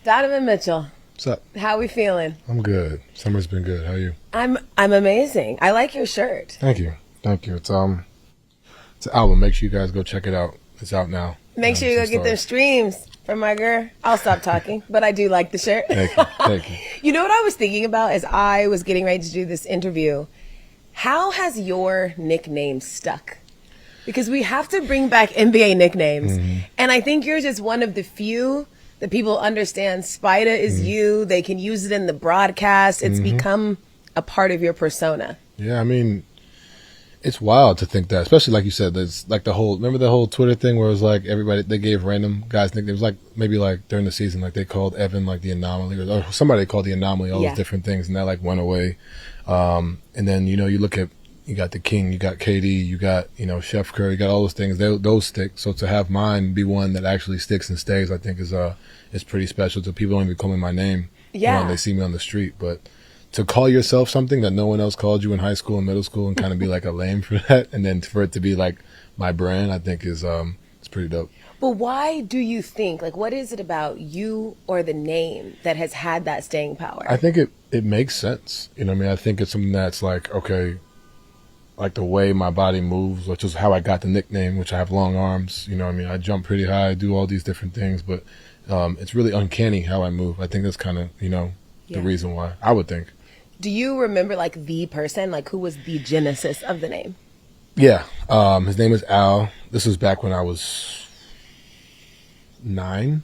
Donovan Mitchell, What's up? how we feeling? I'm good. Summer's been good. How are you? I'm amazing. I like your shirt. Thank you. It's an album. Make sure you guys go check it out. It's out now. Make sure you go get those streams from my girl. I'll stop talking, but I do like the shirt. Thank you. Thank you. You know what I was thinking about as I was getting ready to do this interview? How has your nickname stuck? Because we have to bring back NBA nicknames. Mm-hmm. And I think you're just one of the few that people understand. Spider is you. They can use it in the broadcast. It's become a part of your persona. Yeah, I mean, it's wild to think that, especially like you said, there's like remember the whole Twitter thing where it was like everybody, they gave random guys nicknames, like maybe like during the season, like they called Evan like the anomaly, or somebody called the anomaly, all those different things, and that like went away. And then, you look at, you got the King, you got KD, you got, Chef Curry, you got all those things, those stick. So to have mine be one that actually sticks and stays, I think is pretty special. To people don't even call me my name when they see me on the street, but to call yourself something that no one else called you in high school and middle school and kind of be like a lame for that, and then for it to be like my brand, I think is it's pretty dope. But why do you think, like, what is it about you or the name that has had that staying power? I think it makes sense. I think it's something that's like, okay, like the way my body moves, which is how I got the nickname, which I have long arms. I jump pretty high, I do all these different things, but it's really uncanny how I move. I think that's kind of, the reason why, I would think. Do you remember like the person, like who was the genesis of the name? Yeah. His name is Al. This was back when I was 9.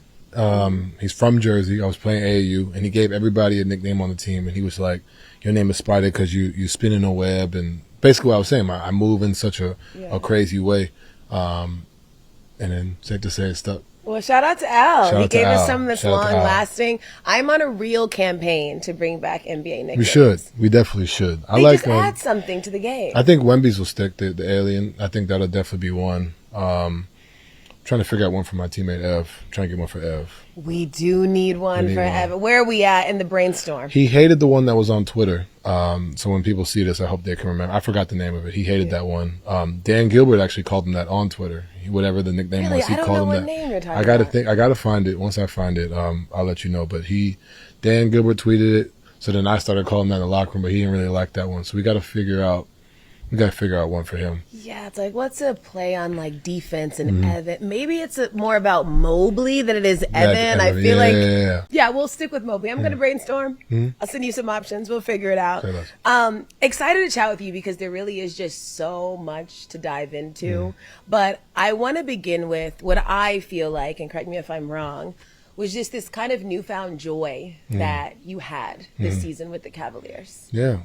He's from Jersey. I was playing AAU, and he gave everybody a nickname on the team, and he was like, your name is Spider because you spin in a web, and basically what I was saying, I move in such a crazy way. And then safe to say it stuck. Well, shout out to Al. He gave us something that's long lasting. I'm on a real campaign to bring back NBA nicknames. We should. We definitely should. Just add something to the game. I think Wemby's will stick, the alien. I think that'll definitely be one. Trying to figure out one for my teammate Ev. Trying to get one for Ev. We do need one for Ev. Where are we at in the brainstorm? He hated the one that was on Twitter. So when people see this, I hope they can remember. I forgot the name of it. He hated that one. Dan Gilbert actually called him that on Twitter. Whatever the nickname was, he called him that. Name you're talking about. I gotta find it. Once I find it, I'll let you know. But Dan Gilbert tweeted it. So then I started calling him that in the locker room, but he didn't really like that one. So we got to figure out one for him. Yeah, it's like, what's a play on like defense and Evan? Maybe it's more about Mobley than it is Evan. I feel we'll stick with Mobley. I'm going to brainstorm. I'll send you some options. We'll figure it out. Excited to chat with you because there really is just so much to dive into. But I want to begin with what I feel like, and correct me if I'm wrong, was just this kind of newfound joy that you had this season with the Cavaliers. Yeah.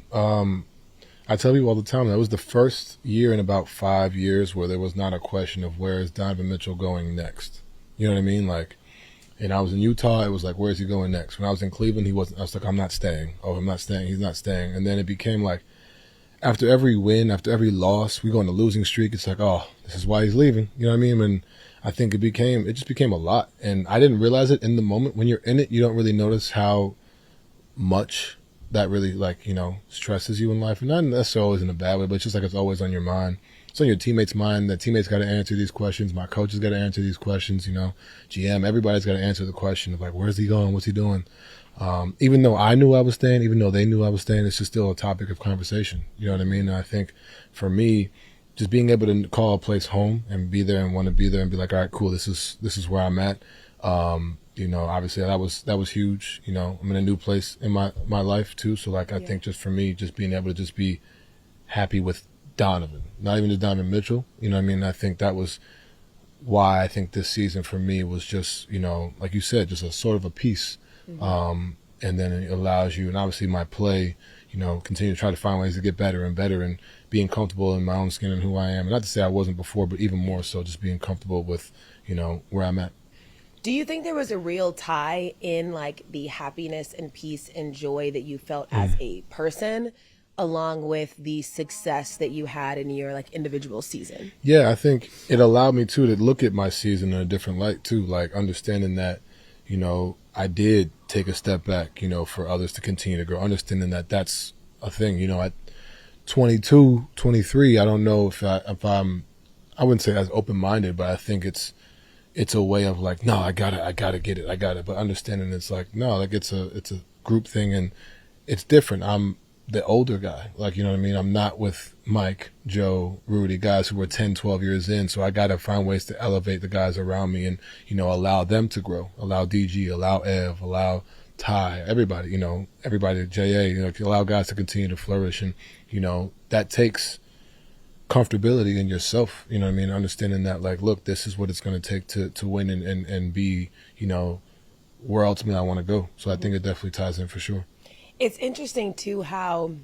I tell people all the time, that was the first year in about 5 years where there was not a question of where is Donovan Mitchell going next. You know what I mean? Like, and I was in Utah, it was like, where is he going next? When I was in Cleveland, I was like, I'm not staying. Oh, I'm not staying. He's not staying. And then it became like, after every win, after every loss, we go on a losing streak. It's like, oh, this is why he's leaving. You know what I mean? And I think it just became a lot. And I didn't realize it in the moment. When you're in it, you don't really notice how much that really, stresses you in life. And not necessarily always in a bad way, but it's just like it's always on your mind. It's on your teammates' mind. The teammates got to answer these questions. My coaches got to answer these questions, GM, everybody's got to answer the question of, like, where's he going? What's he doing? Even though I knew I was staying, even though they knew I was staying, it's just still a topic of conversation. You know what I mean? And I think for me, just being able to call a place home and be there and want to be there and be like, all right, cool, this is where I'm at. Obviously that was huge. I'm in a new place in my life too. So I think just for me, just being able to just be happy with Donovan, not even just Donovan Mitchell. You know what I mean? I think that was why I think this season for me was just, like you said, just a sort of a piece. And then it allows you, and obviously my play, continue to try to find ways to get better and better and being comfortable in my own skin and who I am. And not to say I wasn't before, but even more so just being comfortable with, where I'm at. Do you think there was a real tie in like the happiness and peace and joy that you felt as a person along with the success that you had in your like individual season? Yeah, I think it allowed me too to look at my season in a different light too, like understanding that, I did take a step back, for others to continue to grow, understanding that that's a thing, at 22, 23, I don't know if I wouldn't say as open-minded, but I think it's, it's a way of like, no, I gotta get it. But understanding it's like, no, like it's a group thing, and it's different. I'm the older guy, like, you know what I mean? I'm not with Mike, Joe, Rudy, guys who were 10, 12 years in. So I got to find ways to elevate the guys around me and, you know, allow them to grow, allow DG, allow Ev, allow Ty, everybody, you know, everybody, JA, you know, allow guys to continue to flourish. And, you know, that takes comfortability in yourself, you know what I mean? Understanding that, like, look, this is what it's going to take to win and be, you know, where ultimately I want to go. So I think it definitely ties in for sure. It's interesting, too, how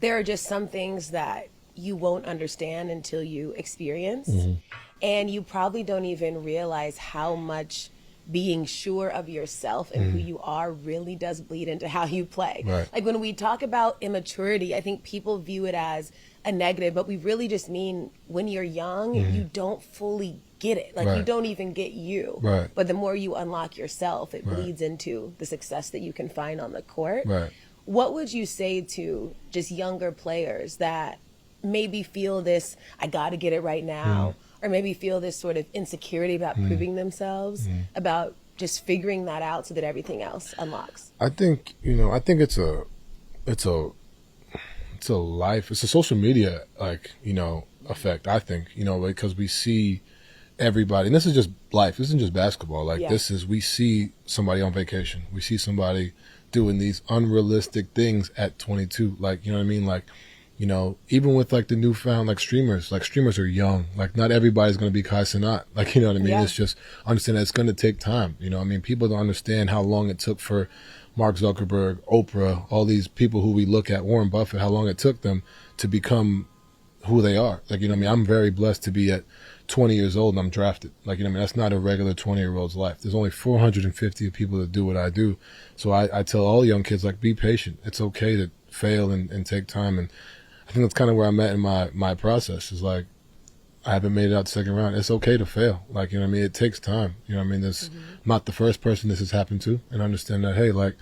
there are just some things that you won't understand until you experience. Mm-hmm. And you probably don't even realize how much being sure of yourself and who you are really does bleed into how you play. Right. Like when we talk about immaturity, I think people view it as a negative, but we really just mean when you're young, you don't fully get it. Like you don't even get you. Right. But the more you unlock yourself, it bleeds into the success that you can find on the court. Right. What would you say to just younger players that maybe feel this, I got to get it right now, or maybe feel this sort of insecurity about proving themselves, about just figuring that out so that everything else unlocks? I think, you know, it's a life, it's a social media, like, you know, effect, I think, you know, because we see everybody, and this is just life, this isn't just basketball, like this is, we see somebody on vacation, we see somebody doing these unrealistic things at 22, like, you know what I mean, like, you know, even with like the newfound like streamers are young, like not everybody's going to be Kai Cenat, like, you know what I mean, it's just understand that it's going to take time, you know, I mean, people don't understand how long it took for Mark Zuckerberg, Oprah, all these people who we look at, Warren Buffett, how long it took them to become who they are. Like, you know what I mean? I'm very blessed to be at 20 years old and I'm drafted. Like, you know what I mean? That's not a regular 20-year-old's life. There's only 450 people that do what I do. So I tell all young kids, like, be patient. It's okay to fail and take time. And I think that's kind of where I'm at in my process is like, I haven't made it out the second round. It's okay to fail. Like, you know what I mean? It takes time. You know what I mean? This not the first person this has happened to. And understand that, hey, like,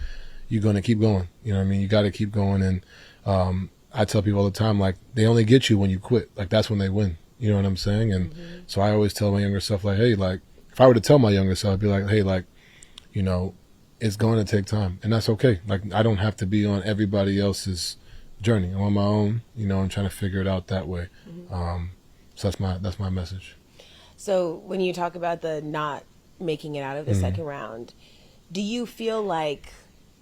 you're going to keep going. You know what I mean? You got to keep going. And I tell people all the time, like, they only get you when you quit. Like, that's when they win. You know what I'm saying? And so I always tell my younger self, like, hey, like, if I were to tell my younger self, I'd be like, hey, like, you know, it's going to take time. And that's okay. Like, I don't have to be on everybody else's journey. I'm on my own, you know, and trying to figure it out that way. So that's my message. So when you talk about the not making it out of the second round, do you feel like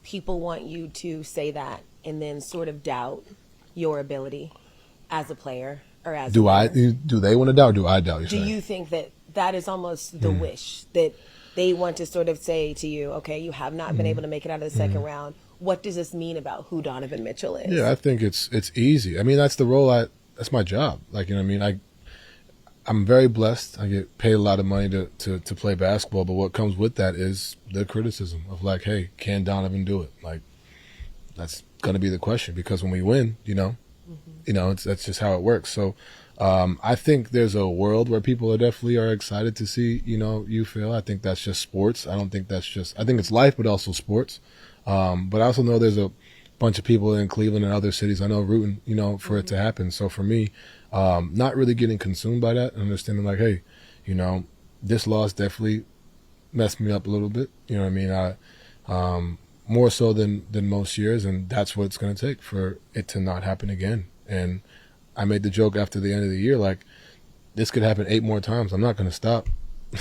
people want you to say that and then sort of doubt your ability as a player or as do they want to doubt or do I doubt? Do you think that is almost the wish that they want to sort of say to you, okay, you have not been able to make it out of the second round. What does this mean about who Donovan Mitchell is? Yeah, I think it's easy. I mean, that's the role that's my job. Like, you know what I mean? I'm very blessed. I get paid a lot of money to play basketball, but what comes with that is the criticism of like, hey, can Donovan do it? Like, that's going to be the question because when we win, you know, that's just how it works. So I think there's a world where people definitely are excited to see, you know, you fail. I think that's just sports. I don't think that's just, I think it's life, but also sports. But I also know there's a bunch of people in Cleveland and other cities I know rooting, you know, for it to happen. So for me, not really getting consumed by that and understanding like, hey, you know, this loss definitely messed me up a little bit. You know what I mean? More so than most years. And that's what it's going to take for it to not happen again. And I made the joke after the end of the year, like, this could happen 8 more times. I'm not going to stop.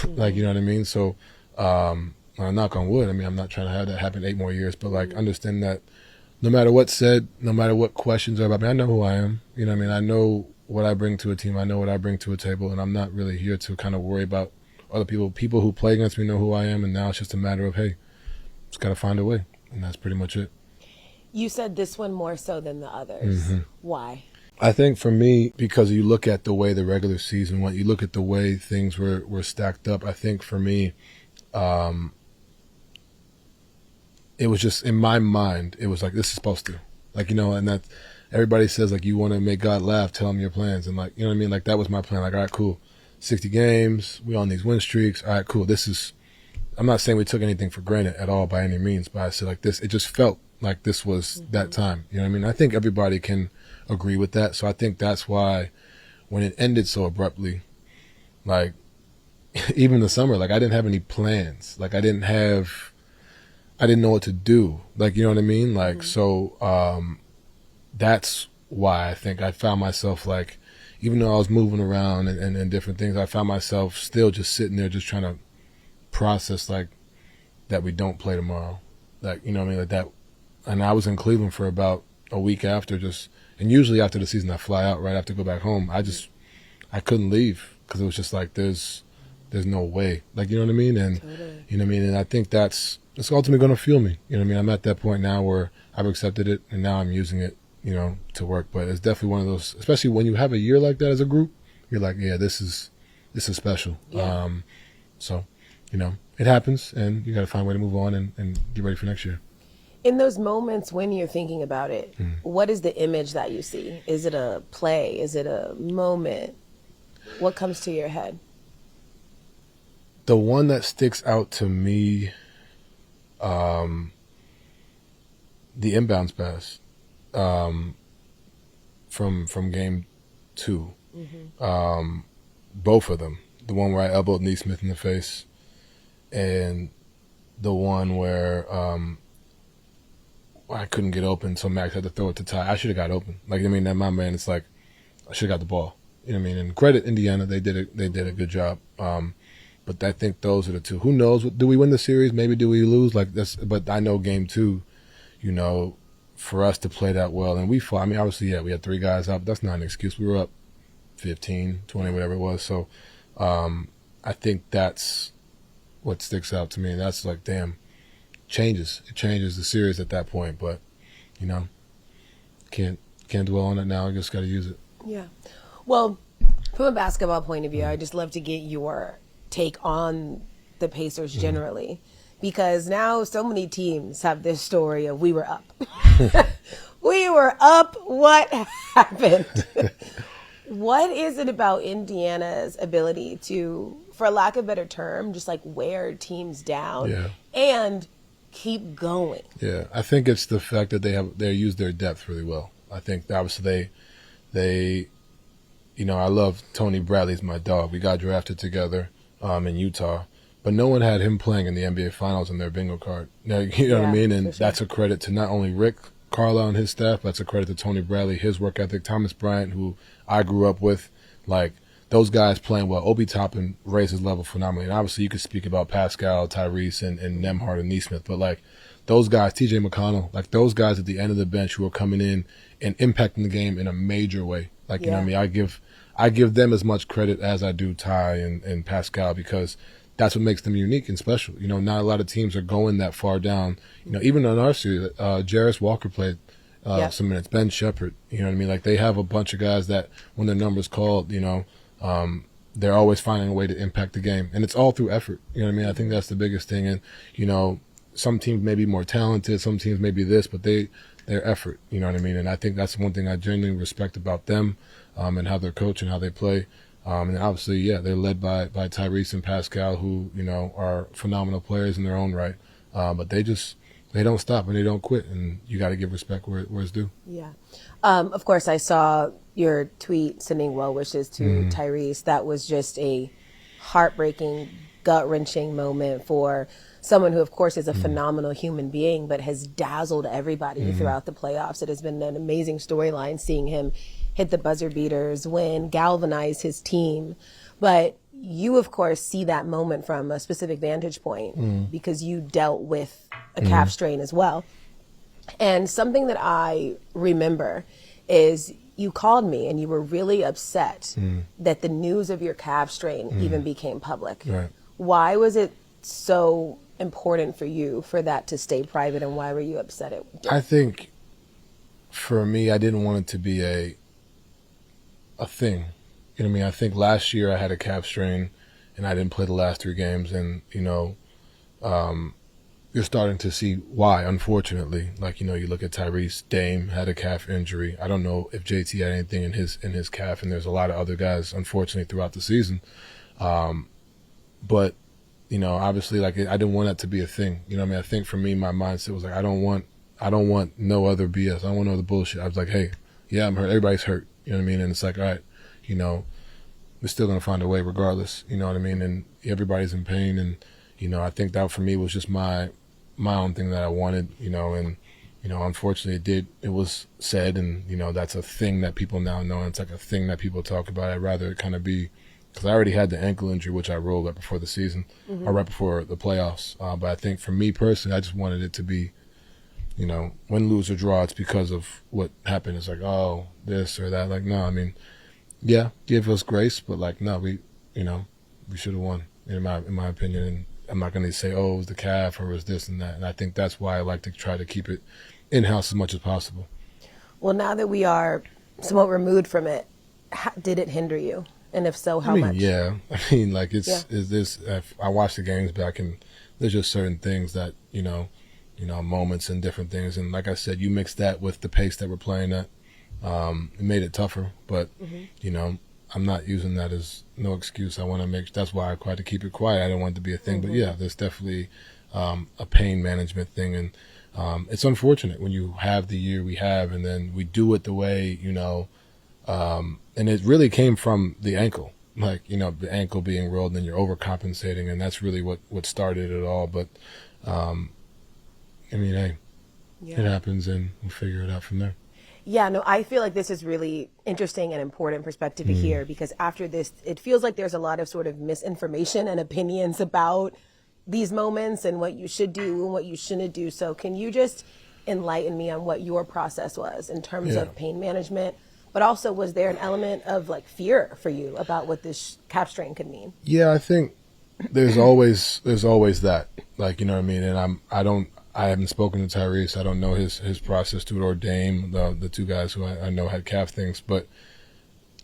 Like, you know what I mean? So, knock on wood. I mean, I'm not trying to have that happen 8 more years, but like, understand that no matter what's said, no matter what questions are about me, I know who I am. You know what I mean? I know what I bring to a team. I know what I bring to a table, and I'm not really here to kind of worry about other people. People who play against me know who I am, and now it's just a matter of, hey, just got to find a way, and that's pretty much it. You said this one more so than the others. Why? I think for me, because you look at the way the regular season went, you look at the way things were stacked up, I think for me, it was just, in my mind, it was like, this is supposed to. Like, you know, and that everybody says, like, you want to make God laugh, tell him your plans. And, like, you know what I mean? Like, that was my plan. Like, all right, cool. 60 games, we on these win streaks. All right, cool. This is, I'm not saying we took anything for granted at all by any means, but I said, like, this, it just felt like this was that time. You know what I mean? I think everybody can agree with that. So I think that's why when it ended so abruptly, like, even the summer, like I didn't have any plans. Like I didn't know what to do. Like, you know what I mean? Like, so that's why I think I found myself like, even though I was moving around and different things, I found myself still just sitting there just trying to process like that we don't play tomorrow. Like, you know what I mean? Like that. And I was in Cleveland for about a week after and usually after the season I fly out right after I go back home. I couldn't leave because it was just like, there's no way. Like, you know what I mean? And, totally. You know what I mean? And I think it's ultimately going to fuel me. You know what I mean? I'm at that point now where I've accepted it and now I'm using it, you know, to work. But it's definitely one of those, especially when you have a year like that as a group, you're like, yeah, this is special. Yeah. So, you know, it happens and you got to find a way to move on and get ready for next year. In those moments when you're thinking about it, what is the image that you see? Is it a play? Is it a moment? What comes to your head? The one that sticks out to me, the inbounds pass from game 2. Both of them. The one where I elbowed Neesmith in the face and the one where I couldn't get open, so Max had to throw it to Ty. I should have got open. Like, I mean, that my man, it's like I should have got the ball. You know what I mean? And credit Indiana, they did a good job. But I think those are the two. Who knows? Do we win the series? Maybe do we lose? Like this. But I know game 2, you know, for us to play that well, and we fought. I mean, obviously, yeah, we had 3 guys up. That's not an excuse. We were up 15, 20, whatever it was. So I think that's what sticks out to me. That's like, damn, it changes the series at that point. But, you know, can't dwell on it now. I just got to use it. Yeah. Well, from a basketball point of view, I'd just love to get your take on the Pacers generally, because now so many teams have this story of we were up. We were up. What happened? What is it about Indiana's ability to, for lack of a better term, just like wear teams down and keep going? Yeah, I think it's the fact that they use their depth really well. I think obviously they you know, I love Tony Bradley's my dog. We got drafted together in Utah, but no one had him playing in the NBA Finals in their bingo card. Now, you know what I mean? And that's a credit to not only Rick Carlisle and his staff, but that's a credit to Tony Bradley, his work ethic, Thomas Bryant, who I grew up with. Like, those guys playing well. Obi Toppin raised his level phenomenally. And obviously you could speak about Pascal, Tyrese, and Nembhard and Neesmith, but like those guys, TJ McConnell, like those guys at the end of the bench who are coming in and impacting the game in a major way. Like, you know what I mean? I give them as much credit as I do Ty and Pascal, because that's what makes them unique and special. You know, not a lot of teams are going that far down. You know, even on our series, Jarris Walker played some minutes. Ben Shepherd, you know what I mean? Like, they have a bunch of guys that when their number's called, you know, they're always finding a way to impact the game. And it's all through effort. You know what I mean? I think that's the biggest thing. And, you know, some teams may be more talented, some teams may be this, but their effort, you know what I mean? And I think that's one thing I genuinely respect about them, and how they're coached and how they play. And obviously, they're led by Tyrese and Pascal, who, you know, are phenomenal players in their own right. But they don't stop and they don't quit, and you got to give respect where it's due. Yeah. Of course, I saw your tweet sending well wishes to Tyrese. That was just a heartbreaking, gut-wrenching moment for someone who, of course, is a phenomenal human being, but has dazzled everybody throughout the playoffs. It has been an amazing storyline seeing him hit the buzzer beaters, win, galvanize his team. But you, of course, see that moment from a specific vantage point because you dealt with a calf strain as well. And something that I remember is you called me and you were really upset that the news of your calf strain even became public. Right. Why was it so important for you for that to stay private, and why were you upset? I think for me, I didn't want it to be a thing. You know what I mean? I think last year I had a calf strain and I didn't play the last 3 games, and, you know, you're starting to see why, unfortunately. Like, you know, you look at Tyrese, Dame had a calf injury. I don't know if JT had anything in his calf, and there's a lot of other guys, unfortunately, throughout the season. But, you know, obviously, like, I didn't want that to be a thing. You know what I mean? I think for me, my mindset was like, I don't want no other BS. I don't want no other bullshit. I was like, hey, yeah, I'm hurt. Everybody's hurt. You know what I mean? And it's like, all right, you know, we're still going to find a way regardless. You know what I mean? And everybody's in pain. And, you know, I think that for me was just my own thing that I wanted, you know, and, you know, unfortunately it was said, and, you know, that's a thing that people now know. And it's like a thing that people talk about. I'd rather it kind of be, because I already had the ankle injury, which I rolled right before the season, or right before the playoffs. But I think for me personally, I just wanted it to be, you know, win, lose, or draw. It's because of what happened. It's like, oh, this or that. Like, no, I mean, yeah, give us grace, but like, no, we should have won, in my opinion. And I'm not going to say, oh, it was the calf or it was this and that. And I think that's why I like to try to keep it in-house as much as possible. Well, now that we are somewhat removed from it, did it hinder you? And if so, how much? Yeah. I mean, like, if I watch the games back, and there's just certain things that, you know, moments and different things. And like I said, you mix that with the pace that we're playing at. It made it tougher, but, you know, I'm not using that as no excuse. I want to that's why I tried to keep it quiet. I don't want it to be a thing, but yeah, there's definitely a pain management thing. And it's unfortunate when you have the year we have, and then we do it the way, you know, and it really came from the ankle, like, you know, the ankle being rolled, and then you're overcompensating. And that's really what started it all. But, I mean, hey, it happens, and we'll figure it out from there. Yeah, no, I feel like this is really interesting and important perspective to hear, because after this, it feels like there's a lot of sort of misinformation and opinions about these moments and what you should do and what you shouldn't do. So can you just enlighten me on what your process was in terms of pain management? But also, was there an element of like fear for you about what this calf strain could mean? Yeah, I think there's always that, like, you know what I mean? And I haven't spoken to Tyrese. I don't know his process to it, or Dame, the two guys who I know had calf things. But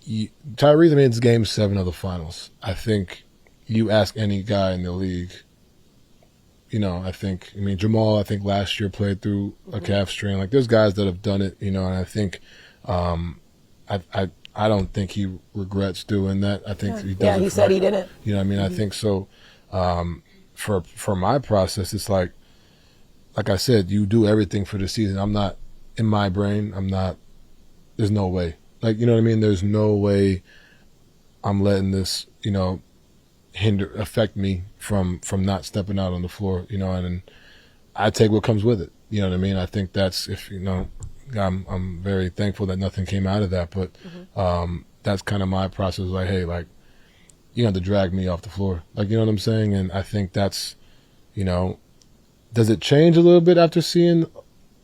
Tyrese, I mean, it's game 7 of the finals. I think you ask any guy in the league, you know, I mean, Jamal, I think last year played through a calf strain. Like, there's guys that have done it, you know, and I think I don't think he regrets doing that. I think he does. Yeah, he said he didn't. You know what I mean? I think so. For my process, it's like I said, you do everything for the season. I'm not, in my brain, there's no way. Like, you know what I mean? There's no way I'm letting this, you know, affect me from not stepping out on the floor, you know, and I take what comes with it. You know what I mean? I think that's, if, you know, I'm very thankful that nothing came out of that, but that's kind of my process. Like, hey, like, you have to drag me off the floor. Like, you know what I'm saying? And I think that's, you know, does it change a little bit after seeing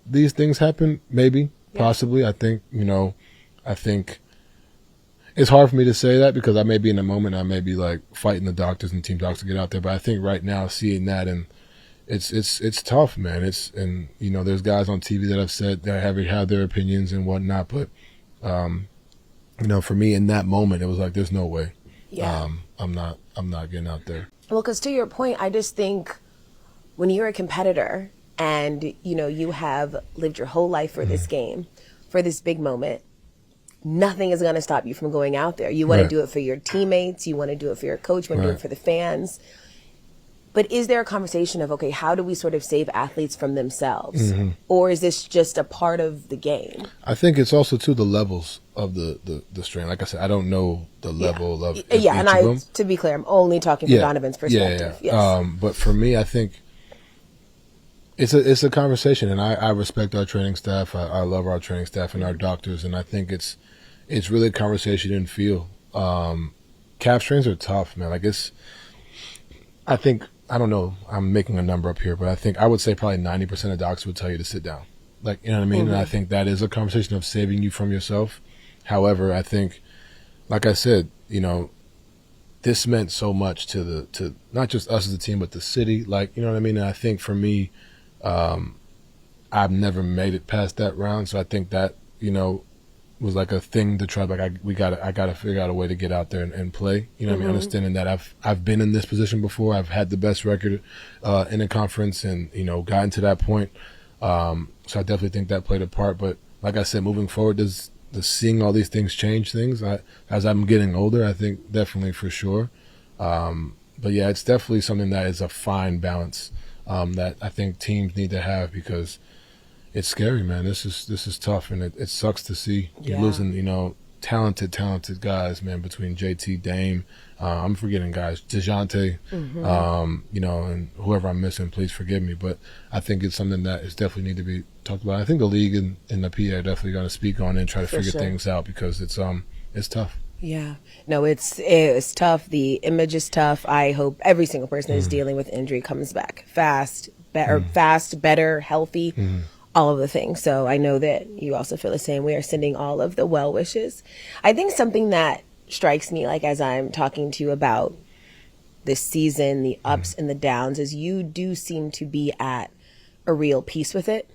these things happen? Maybe, possibly. I think, you know, it's hard for me to say that, because I may be in a moment, I may be like fighting the doctors and team doctors to get out there. But I think right now, seeing that, and it's tough, man. And you know, there's guys on TV that have said that have had their opinions and whatnot, but you know, for me in that moment, it was like, there's no way. Yeah. I'm not getting out there. Well, because to your point, I just think when you're a competitor and, you know, you have lived your whole life for this game, for this big moment, nothing is going to stop you from going out there. You want to do it for your teammates. You want to do it for your coach. You want to do it for the fans. But is there a conversation of, okay, how do we sort of save athletes from themselves? Or is this just a part of the game? I think it's also, too, the levels of the strain. Like I said, I don't know the level of each and of them. To be clear, I'm only talking from Donovan's perspective. Yes. But for me, I think it's a conversation, and I respect our training staff. I love our training staff and our doctors, and I think it's really a conversation in field. Calf strains are tough, man. Like, I don't know, I'm making a number up here, but I would say probably 90% of docs would tell you to sit down. Like, you know what I mean? And I think that is a conversation of saving you from yourself. However, I think, like I said, you know, this meant so much to not just us as a team, but the city. Like, you know what I mean? And I think for me, I've never made it past that round. So I think that, you know, was like a thing to try. Like, I gotta figure out a way to get out there and play. You know what I mean? Understanding that I've been in this position before. I've had the best record in a conference, and, you know, gotten to that point. So I definitely think that played a part. But like I said, moving forward, does seeing all these things change things? As I'm getting older, I think definitely, for sure. But yeah, it's definitely something that is a fine balance that I think teams need to have, because it's scary, man. This is tough, and it sucks to see you losing, you know, talented guys, man, between JT, Dame, I'm forgetting guys, DeJounte, you know, and whoever I'm missing, please forgive me. But I think it's something that is definitely need to be talked about. I think the league and the PA are definitely going to speak on it and try to figure things out, because it's tough. Yeah. No, it's tough. The image is tough. I hope every single person that is dealing with injury comes back fast, better, healthy, all of the things. So I know that you also feel the same. We are sending all of the well wishes. I think something that strikes me, like as I'm talking to you about this season, the ups and the downs, is you do seem to be at a real peace with it.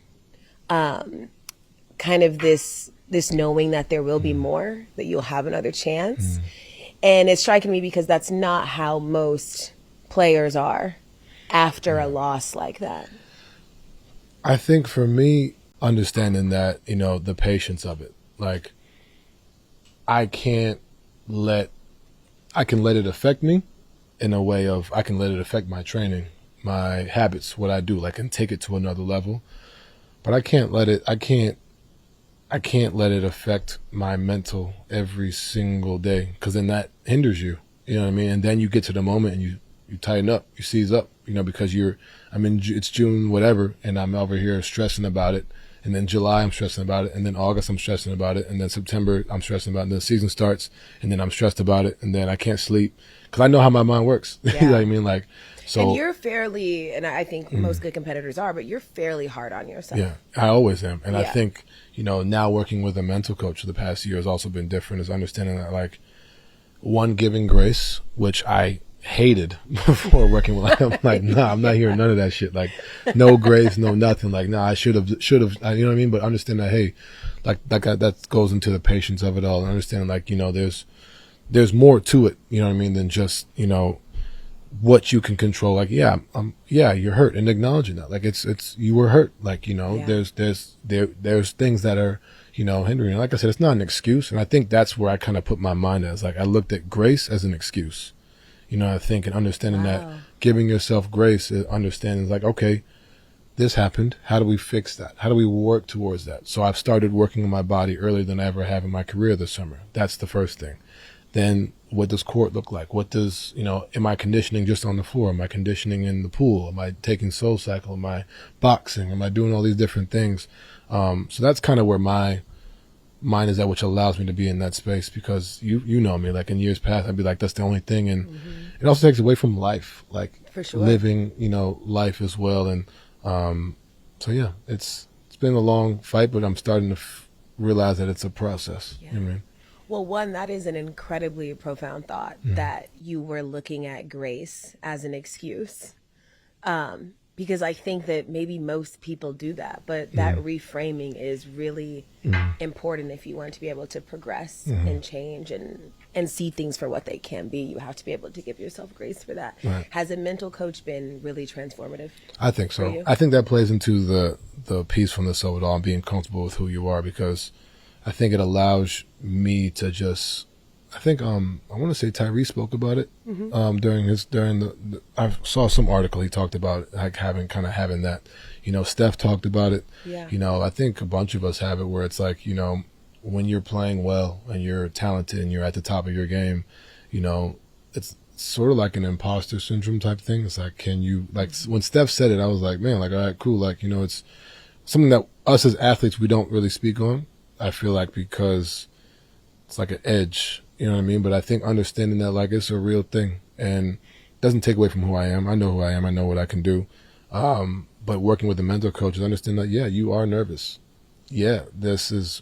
Kind of this knowing that there will be more, that you'll have another chance. And it's striking me because that's not how most players are after a loss like that. I think for me, understanding that, you know, the patience of it, like I can let it affect me in a way of, I can let it affect my training, my habits, what I do, like, and take it to another level. But I can't let it affect my mental every single day, because then that hinders you. You know what I mean? And then you get to the moment and you tighten up, you seize up, you know, because it's June, whatever, and I'm over here stressing about it. And then July, I'm stressing about it. And then August, I'm stressing about it. And then September, I'm stressing about it. And then the season starts, and then I'm stressed about it. And then I can't sleep because I know how my mind works. Yeah. You know what I mean? Like, so. And you're fairly, and I think most good competitors are, but you're fairly hard on yourself. Yeah, I always am. And I think, you know, now working with a mental coach for the past year has also been different, is understanding that, like, one, giving grace, which I hated before working with, I'm like, nah, I'm not hearing none of that shit. Like, no grace, no nothing. Like, nah, I should have, you know what I mean? But understand that, hey, that goes into the patience of it all, and understand, like, you know, there's more to it, you know what I mean, than just, you know, what you can control. Like, yeah, you're hurt, and acknowledging that, like, it's you were hurt, like, you know, there's things that are, you know, hindering. Like I said, it's not an excuse, and I think that's where I kind of put my mind as, like, I looked at grace as an excuse. You know, I think, and understanding that giving yourself grace, understanding, like, okay, this happened. How do we fix that? How do we work towards that? So I've started working on my body earlier than I ever have in my career this summer. That's the first thing. Then what does court look like? What does, you know, am I conditioning just on the floor? Am I conditioning in the pool? Am I taking Soul Cycle? Am I boxing? Am I doing all these different things? So that's kind of where my mind is at, which allows me to be in that space, because you know me, like, in years past, I'd be like, that's the only thing. And it also takes away from life, like, for sure, living, you know, life as well. And so yeah, it's been a long fight, but I'm starting to realize that it's a process. You know what I mean? Well, one, that is an incredibly profound thought, that you were looking at grace as an excuse. Because I think that maybe most people do that, but that reframing is really important if you want to be able to progress and change and see things for what they can be. You have to be able to give yourself grace for that. Right. Has a mental coach been really transformative? I think so. I think that plays into the peacefulness of it all, being comfortable with who you are, because I think it allows me to just, I think I want to say Tyrese spoke about it during the I saw some article, he talked about it, like having that, you know, Steph talked about it. You know, I think a bunch of us have it, where it's like, you know, when you're playing well and you're talented and you're at the top of your game, you know, it's sort of like an imposter syndrome type thing. It's like, can you, like, when Steph said it, I was like, man, like, all right, cool. Like, you know, it's something that us as athletes, we don't really speak on, I feel like, because it's like an edge. You know what I mean? But I think understanding that, like, it's a real thing, and it doesn't take away from who I am. I know who I am. I know what I can do. But working with the mental coaches, understand that, yeah, you are nervous. Yeah, this is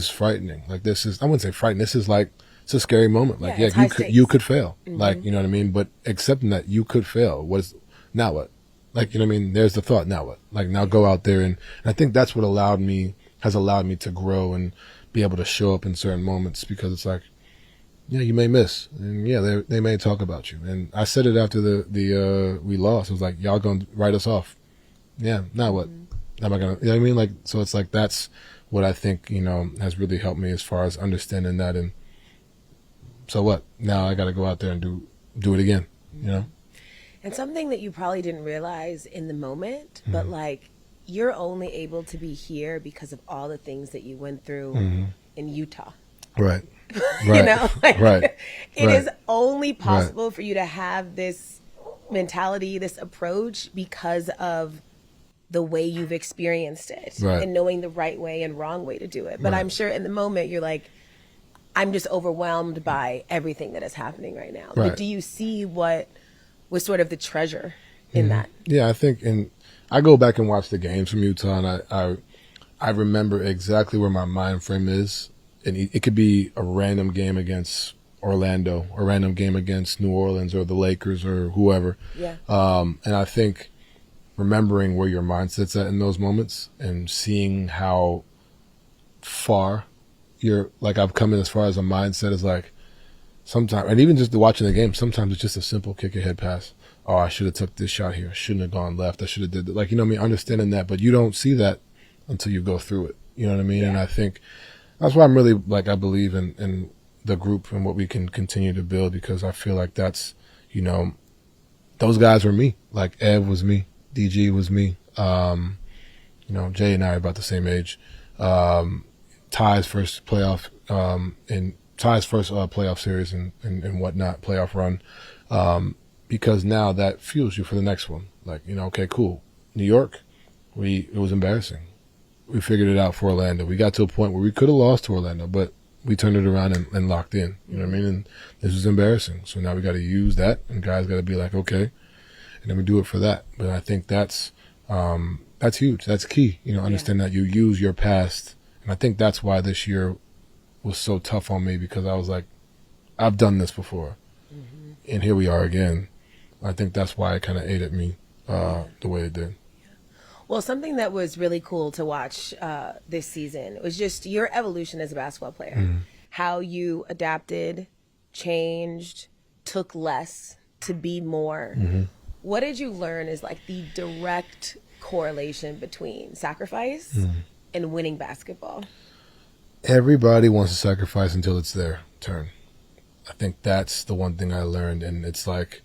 frightening. Like, this is, I wouldn't say frightening. This is like, it's a scary moment. Like, yeah, you could fail. Like, you know what I mean? But accepting that you could fail. Now what? Like, you know what I mean? There's the thought, now what? Like, now go out there. And I think that's what has allowed me to grow and be able to show up in certain moments, because it's like, yeah, you may miss, and yeah, they may talk about you. And I said it after we lost. It was like, y'all gonna write us off. Yeah, now what? Am I gonna, you know what I mean? Like, so it's like, that's what I think, you know, has really helped me as far as understanding that. And so what? Now I got to go out there and do it again, you know? And something that you probably didn't realize in the moment, but like, you're only able to be here because of all the things that you went through in Utah. Right. You know, like, Right. it is only possible for you to have this mentality, this approach, because of the way you've experienced it and knowing the right way and wrong way to do it. But I'm sure in the moment you're like, I'm just overwhelmed by everything that is happening right now. But do you see what was sort of the treasure in that? Yeah, I think, and I go back and watch the games from Utah, and I remember exactly where my mind frame is. And it could be a random game against Orlando, or a random game against New Orleans or the Lakers or whoever. Yeah. And I think remembering where your mindset's at in those moments and seeing how far you're, like, I've come in as far as a mindset is like, sometimes, and even just watching the game, sometimes it's just a simple kick ahead pass. Oh, I should have took this shot here. I shouldn't have gone left. I should have did that. Like, you know what I mean? Understanding that, but you don't see that until you go through it. You know what I mean? Yeah. And I think that's why I'm really, like, I believe in the group and what we can continue to build, because I feel like that's, you know, those guys were me. Like, Ev was me. DG was me. You know, Jay and I are about the same age. Ty's first playoff playoff series and whatnot, playoff run. Because now that fuels you for the next one. Like, you know, okay, cool. New York, it was embarrassing. We figured it out for Orlando. We got to a point where we could have lost to Orlando, but we turned it around and locked in. You know what I mean? And this was embarrassing. So now we got to use that, and guys got to be like, okay, and then we do it for that. But I think that's huge. That's key. You know, understand that you use your past. And I think that's why this year was so tough on me, because I was like, I've done this before. Mm-hmm. And here we are again. I think that's why it kind of ate at me the way it did. Well, something that was really cool to watch this season was just your evolution as a basketball player. Mm-hmm. How you adapted, changed, took less to be more. Mm-hmm. What did you learn is like the direct correlation between sacrifice and winning basketball? Everybody wants to sacrifice until it's their turn. I think that's the one thing I learned. And it's like,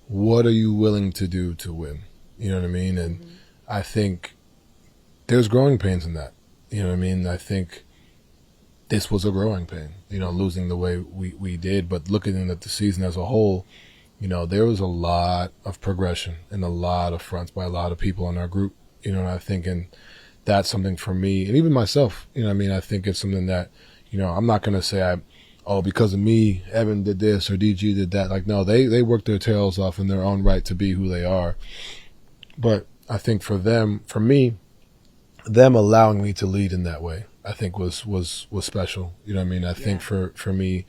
what are you willing to do to win? You know what I mean? And I think there's growing pains in that. You know what I mean? I think this was a growing pain, you know, losing the way we did. But looking at the season as a whole, you know, there was a lot of progression and a lot of fronts by a lot of people in our group. You know, and I think, and that's something for me, and even myself, you know what I mean? I think it's something that, you know, I'm not going to say because of me, Evan did this or DG did that. Like, no, they worked their tails off in their own right to be who they are. But I think for me, them allowing me to lead in that way, I think was special. You know what I mean? I think for me,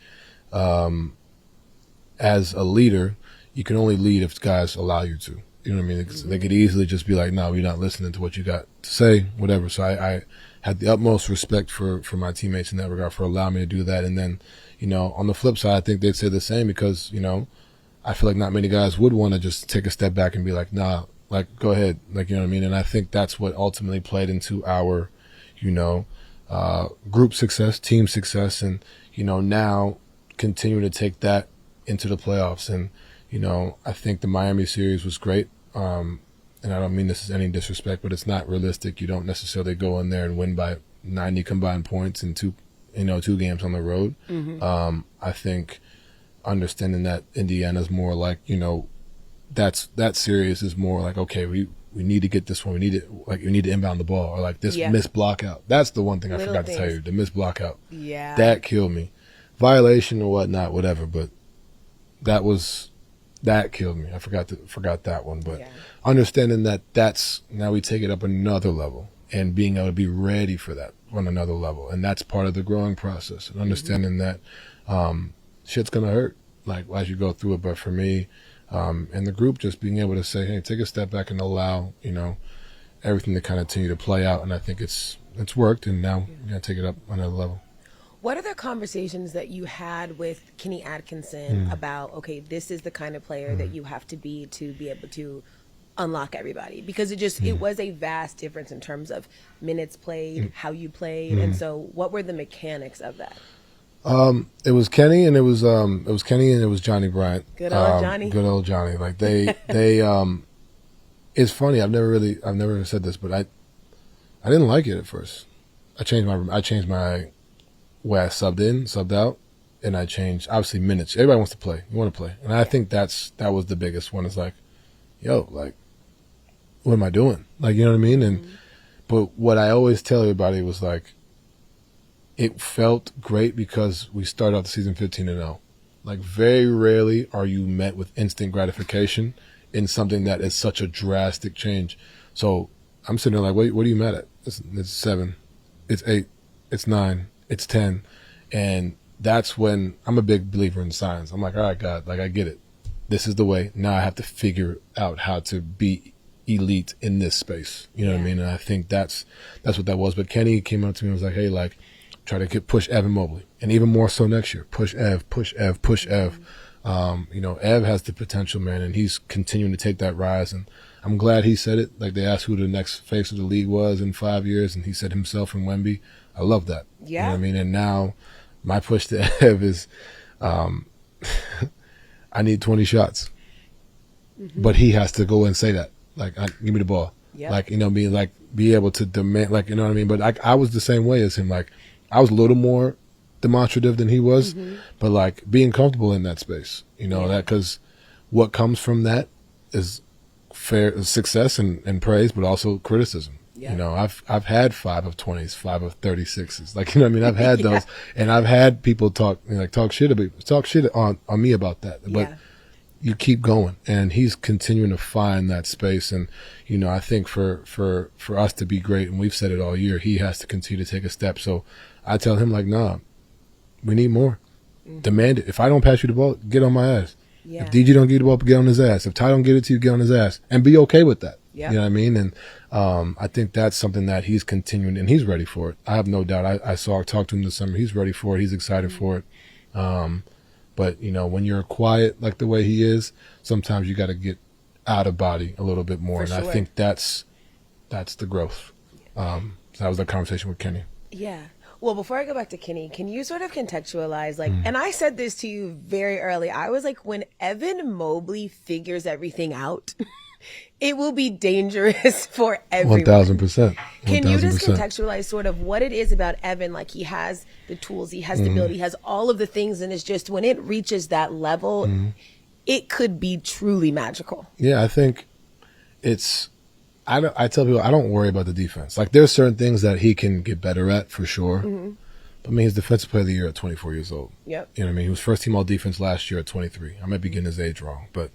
as a leader, you can only lead if guys allow you to. You know what I mean? They could easily just be like, no, we're not listening to what you got to say, whatever. So I had the utmost respect for my teammates in that regard for allowing me to do that. And then, you know, on the flip side, I think they'd say the same, because, you know, I feel like not many guys would want to just take a step back and be like, nah, like, go ahead. Like, you know what I mean? And I think that's what ultimately played into our, you know, group success, team success, and, you know, now continuing to take that into the playoffs. And, you know, I think the Miami series was great. And I don't mean this as any disrespect, but it's not realistic. You don't necessarily go in there and win by 90 combined points in two games on the road. Mm-hmm. I think understanding that Indiana's more like, you know, that series is more like, okay, we need to get this one. We need to inbound the ball, or like this missed block out. That's the one thing I forgot to tell you. The missed block out. Yeah. That killed me. Violation or whatnot, whatever, but that killed me. I forgot that one. But understanding that's, now we take it up another level, and being able to be ready for that on another level. And that's part of the growing process, and understanding that shit's going to hurt, like, as you go through it. But for me, and the group, just being able to say, hey, take a step back and allow, you know, everything to kind of continue to play out. And I think it's worked, and now we got to take it up another level. What are the conversations that you had with Kenny Atkinson about, okay, this is the kind of player that you have to be able to unlock everybody? Because it was a vast difference in terms of minutes played, how you played. And so what were the mechanics of that? It was Kenny, and it was Johnny Bryant. Good old Johnny. Good old Johnny. Like they it's funny. I've never said this, but I didn't like it at first. I changed where I subbed out, and I changed, obviously, minutes. Everybody wants to play. You want to play. And I think that was the biggest one. It's like, yo, like, what am I doing? Like, you know what I mean? And but what I always tell everybody was like, it felt great because we started out the season 15-0. Like, very rarely are you met with instant gratification in something that is such a drastic change. So I'm sitting there like, wait, what are you mad at? It's 7, it's 8, it's 9, it's 10. And that's when I'm a big believer in science. I'm like, all right, God, like, I get it. This is the way. Now I have to figure out how to be elite in this space. You know what I mean? And I think that's what that was. But Kenny came up to me and was like, hey, like, try to push Evan Mobley. And even more so next year. Push Ev, push Ev, push Ev. You know, Ev has the potential, man, and he's continuing to take that rise. And I'm glad he said it. Like, they asked who the next face of the league was in 5 years, and he said himself and Wemby. I love that. Yeah. You know what I mean? And now my push to Ev is I need 20 shots. But he has to go and say that. Like, give me the ball. Yep. Like, you know, be able to demand, like, you know what I mean? But I was the same way as him. Like, I was a little more demonstrative than he was, but like being comfortable in that space, you know, that because what comes from that is fair success and praise, but also criticism. You know, I've had 5 of 20s, 5 of 36s. Like, you know what I mean? I've had those, and I've had people talk shit on me about that. But you keep going, and he's continuing to find that space. And, you know, I think for us to be great, and we've said it all year, he has to continue to take a step. So I tell him, like, nah, we need more. Demand it. If I don't pass you the ball, get on my ass. If DG don't get the ball, get on his ass. If Ty don't get it to you, get on his ass. And be okay with that. You know what I mean? And I think that's something that he's continuing, and he's ready for it. I have no doubt. I talked to him this summer. He's ready for it. He's excited for it. But, you know, when you're quiet like the way he is, sometimes you got to get out of body a little bit more. I think that's the growth. So that was the conversation with Kenny. Yeah. Well, before I go back to Kenny, can you sort of contextualize, like, and I said this to you very early. I was like, when Evan Mobley figures everything out, it will be dangerous for everyone. 1,000%. Can you just contextualize sort of what it is about Evan? Like, he has the tools, he has the ability, he has all of the things, and it's just when it reaches that level, it could be truly magical. Yeah, I think it's. I tell people I don't worry about the defense. Like, there's certain things that he can get better at for sure. But I mean, he's defensive player of the year at 24 years old. Yep. You know what I mean? He was first team all defense last year at 23. I might be getting his age wrong, but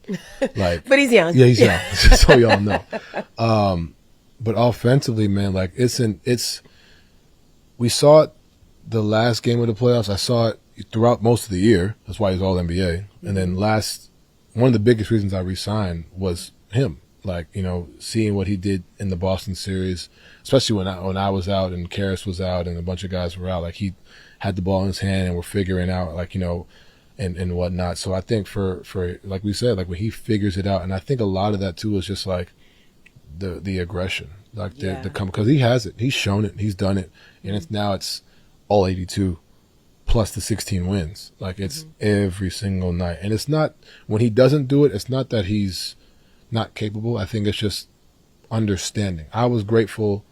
like, but he's young. Yeah, he's young. So y'all know. But offensively, man, like we saw it the last game of the playoffs. I saw it throughout most of the year. That's why he's all NBA. And then one of the biggest reasons I re-signed was him. Like, you know, seeing what he did in the Boston series, especially when I was out and Karras was out and a bunch of guys were out, like, he had the ball in his hand and we're figuring out, like, you know, and whatnot. So I think for like we said, like, when he figures it out, and I think a lot of that too is just like the aggression, like the come, because he has it, he's shown it, he's done it, and it's all 82 plus the 16 wins. Like, it's every single night, and it's not when he doesn't do it. It's not that he's not capable. I think it's just understanding. I was grateful,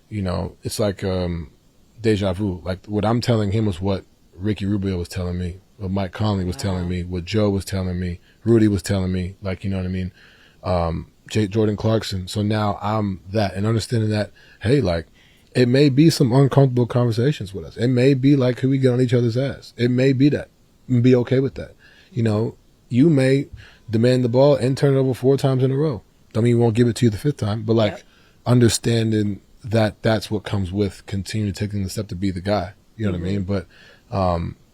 you know, it's like deja vu. Like, what I'm telling him was what Ricky Rubio was telling me, what Mike Conley was telling me, what Joe was telling me, Rudy was telling me, like, you know what I mean? Jordan Clarkson. So now I'm that, and understanding that, hey, like, it may be some uncomfortable conversations with us. It may be like, could we get on each other's ass? It may be that. And be okay with that. You know, you may demand the ball and turn it over 4 times in a row. Don't mean we won't give it to you the 5th time, but like understanding that that's what comes with continuing taking the step to be the guy. You know what I mean? But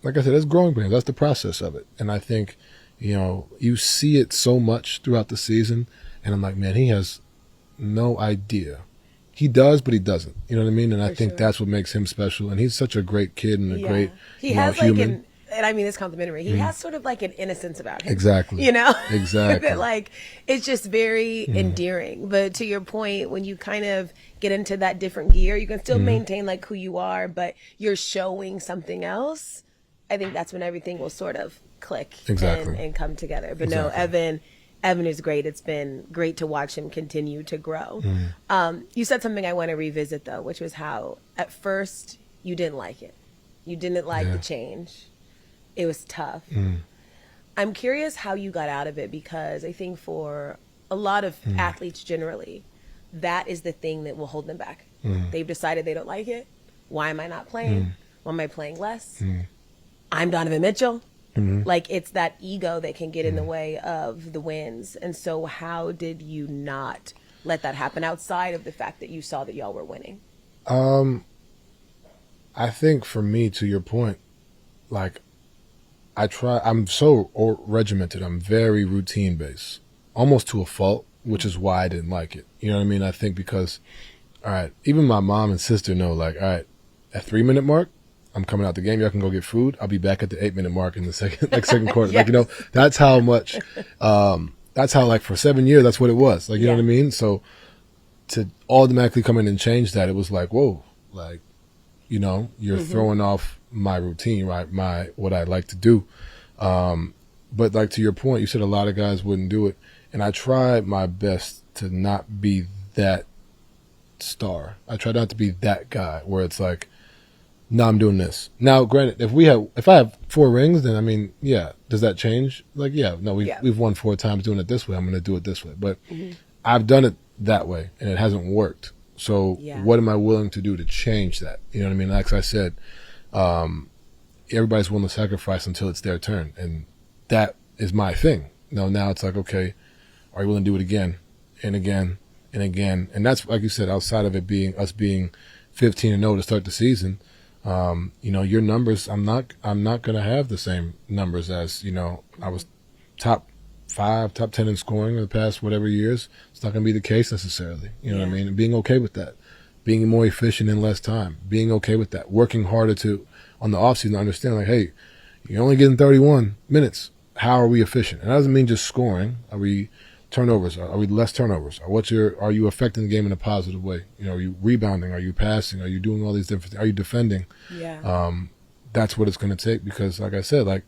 like I said, it's growing pains. That's the process of it. And I think, you know, you see it so much throughout the season, and I'm like, man, he has no idea. He does, but he doesn't. You know what I mean? And I think that's what makes him special. And he's such a great kid and a great human. And I mean this complimentary. He has sort of like an innocence about him. Exactly. You know? Exactly. That, like, it's just very endearing. But to your point, when you kind of get into that different gear, you can still maintain like who you are, but you're showing something else. I think that's when everything will sort of click and come together. But no, Evan is great. It's been great to watch him continue to grow. You said something I want to revisit though, which was how at first you didn't like it. You didn't like the change. It was tough. I'm curious how you got out of it, because I think for a lot of athletes generally, that is the thing that will hold them back. They've decided they don't like it. Why am I not playing? Why am I playing less? I'm Donovan Mitchell. Like, it's that ego that can get in the way of the wins. And so how did you not let that happen outside of the fact that you saw that y'all were winning? I think for me, to your point, like, I'm so regimented. I'm very routine based, almost to a fault, which is why I didn't like it. You know what I mean? I think because, all right, even my mom and sister know, like, all right, at 3-minute mark, I'm coming out the game. Y'all can go get food. I'll be back at the 8-minute mark in the second quarter. Yes. Like, that's how much, that's how, like, for 7 years, that's what it was. Like, you know what I mean? So to automatically come in and change that, it was like, whoa, like, you're throwing off my routine, right? What I like to do. But like, to your point, you said a lot of guys wouldn't do it. And I tried my best to not be that star. I tried not to be that guy where it's like, no, I'm doing this. Now, granted, if I have 4 rings, then I mean, yeah, does that change? Like, yeah, no, we've won 4 times doing it this way. I'm going to do it this way. But I've done it that way and it hasn't worked. So what am I willing to do to change that? You know what I mean? Like I said, everybody's willing to sacrifice until it's their turn. And that is my thing. Now it's like, okay, are you willing to do it again and again and again? And that's, like you said, outside of it being 15-0 to start the season, your numbers, I'm not going to have the same numbers as, I was top 5, top 10 in scoring in the past whatever years. It's not going to be the case necessarily. You know what I mean? And being okay with that, being more efficient in less time, being okay with that, working harder on the offseason to understand, like, hey, you're only getting 31 minutes. How are we efficient? And that doesn't mean just scoring. Are we turnovers? Are we less turnovers? Are you affecting the game in a positive way? Are you rebounding? Are you passing? Are you doing all these different things? Are you defending? Yeah. That's what it's going to take, because like I said, like,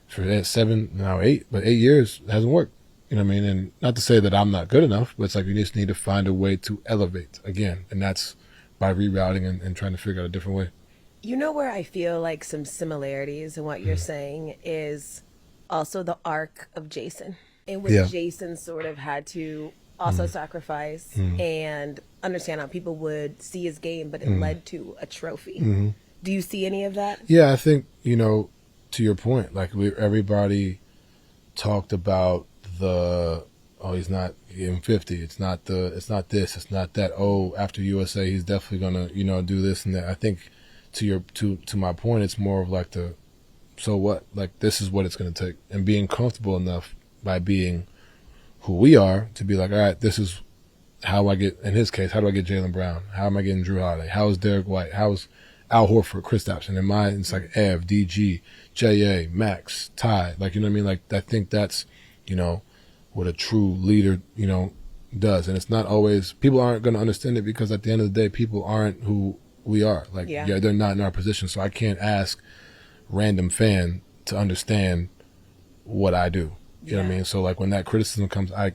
for 7, now 8, but 8 years, it hasn't worked. You know what I mean? And not to say that I'm not good enough, but it's like, you just need to find a way to elevate again. And that's by rerouting and trying to figure out a different way. Where I feel like some similarities in what you're saying is also the arc of Jason, in which Jason sort of had to also sacrifice and understand how people would see his game, but it led to a trophy. Do you see any of that? Yeah, I think, to your point, like, everybody talked about he's not in 50. It's not this, it's not that. Oh, after USA, he's definitely gonna, do this and that. I think to my point, it's more of like so what? Like, this is what it's gonna take, and being comfortable enough by being who we are to be like, all right, this is how I get. In his case, how do I get Jaylen Brown? How am I getting Drew Holiday? How is Derek White? How is Al Horford, Kristaps? And in mine, it's like Ev, DG, J.A., Max, Ty. Like, you know what I mean? Like, I think that's, what a true leader, does. And it's not always, people aren't going to understand it, because at the end of the day, people aren't who we are. Like, they're not in our position. So I can't ask random fan to understand what I do. You know what I mean? So, like, when that criticism comes, I